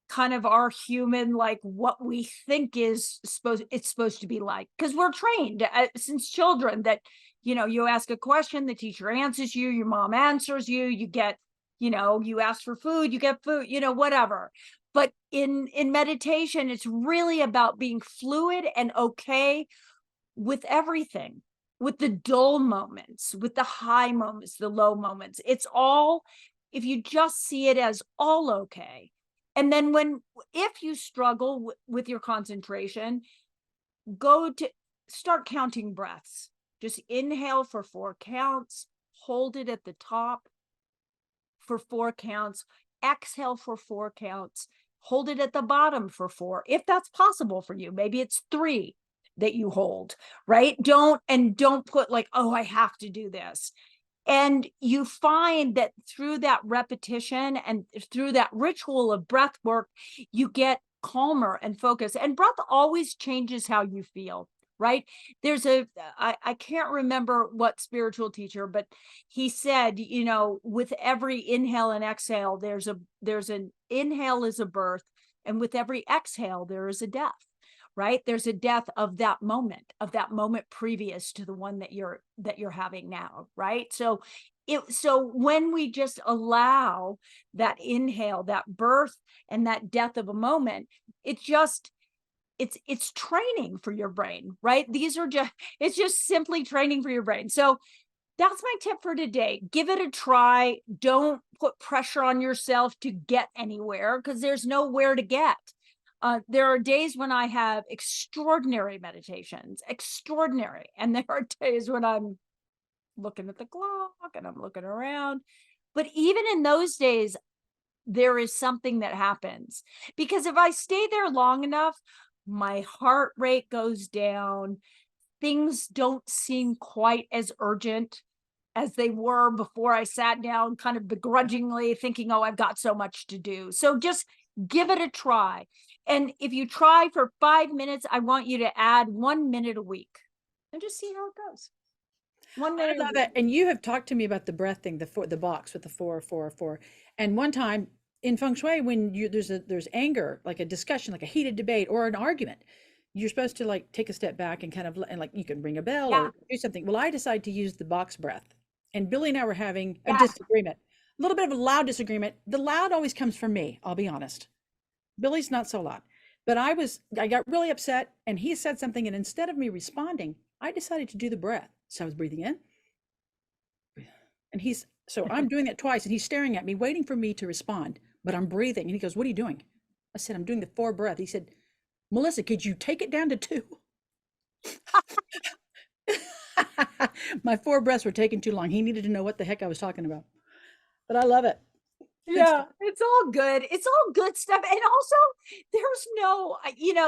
kind of our human, like what we think it's supposed to be like, because we're trained since children that, you ask a question, the teacher answers you, your mom answers you, you get, you ask for food, you get food, whatever. But in meditation, it's really about being fluid and okay with everything, with the dull moments, with the high moments, the low moments. It's all, if you just see it as all okay. And then if you struggle with your concentration, start counting breaths. Just inhale for 4 counts, hold it at the top for 4 counts, exhale for 4 counts, hold it at the bottom for 4, if that's possible for you. Maybe it's 3 that you hold, right? Don't put like, oh, I have to do this. And you find that through that repetition and through that ritual of breath work, you get calmer and focused. And breath always changes how you feel, right? There's I can't remember what spiritual teacher, but he said, with every inhale and exhale, there's an inhale is a birth, and with every exhale, there is a death. Right? There's a death of that moment previous to the one that you're having now, right? So when we just allow that inhale, that birth and that death of a moment, it's training for your brain, right? It's just simply training for your brain. So that's my tip for today. Give it a try. Don't put pressure on yourself to get anywhere, because there's nowhere to get. There are days when I have extraordinary meditations, and there are days when I'm looking at the clock and I'm looking around. But even in those days, there is something that happens, because if I stay there long enough, my heart rate goes down. Things don't seem quite as urgent as they were before I sat down, kind of begrudgingly thinking, oh, I've got so much to do. So just give it a try. And if you try for 5 minutes, I want you to add 1 minute a week and just see how it goes. 1 minute. I love it. And you have talked to me about the breath thing, the box with the 4, 4, 4. And one time in feng shui, when there's anger, like a discussion, like a heated debate or an argument, you're supposed to like take a step back and kind of, and like you can ring a bell or do something. Well, I decided to use the box breath, and Billy and I were having a disagreement, a little bit of a loud disagreement. The loud always comes from me, I'll be honest. Billy's not so loud, but I got really upset, and he said something, and instead of me responding, I decided to do the breath. So I was breathing in, and so I'm doing that twice, and he's staring at me, waiting for me to respond, but I'm breathing. And he goes, "What are you doing?" I said, "I'm doing the 4 breath." He said, "Melissa, could you take it down to 2? My 4 breaths were taking too long. He needed to know what the heck I was talking about, but I love it. Yeah, it's all good. It's all good stuff. And also, there's just know,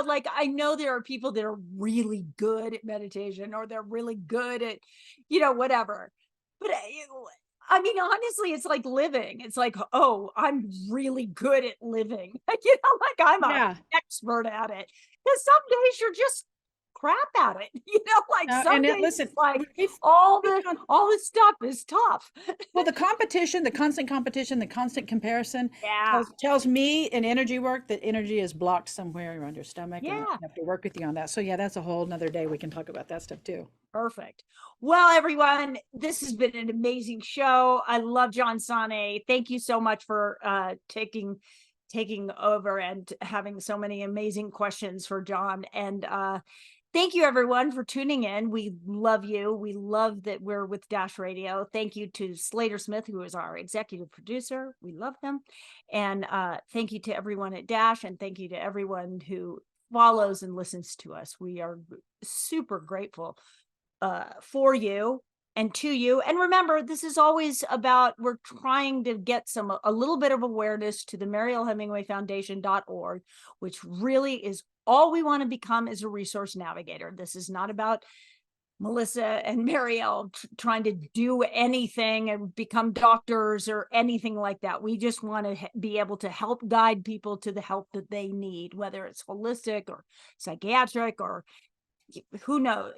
like I know there are people that are really good at meditation or they're really good at, whatever. But I mean, honestly, it's like living. It's like, oh, I'm really good at living. Like I'm an expert at it. Because some days you're just crap at it. Like some days listen, it's like all this stuff is tough. Well, the competition, the constant competition, the constant comparison tells me in energy work that energy is blocked somewhere around your stomach. And I have to work with you on that. So yeah, that's a whole nother day. We can talk about that stuff too. Perfect. Well, everyone, this has been an amazing show. I love John Sanei. Thank you so much for taking over and having so many amazing questions for John. And thank you, everyone, for tuning in. We love you. We love that we're with Dash Radio. Thank you to Slater Smith, who is our executive producer. We love him. And thank you to everyone at Dash, and thank you to everyone who follows and listens to us. We are super grateful for you and to you. And remember, this is always about, we're trying to get a little bit of awareness to the Mariel Hemingway Foundation.org, which really is all we want to become, is a resource navigator. This is not about Melissa and Mariel trying to do anything and become doctors or anything like that. We just want to be able to help guide people to the help that they need, whether it's holistic or psychiatric or who knows,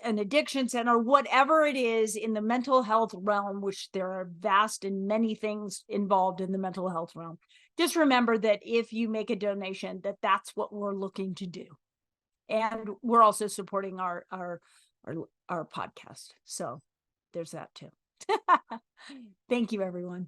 an addiction center, whatever it is in the mental health realm, which there are vast and many things involved in the mental health realm. Just remember that if you make a donation, that's what we're looking to do. And we're also supporting our podcast. So there's that too. Thank you, everyone.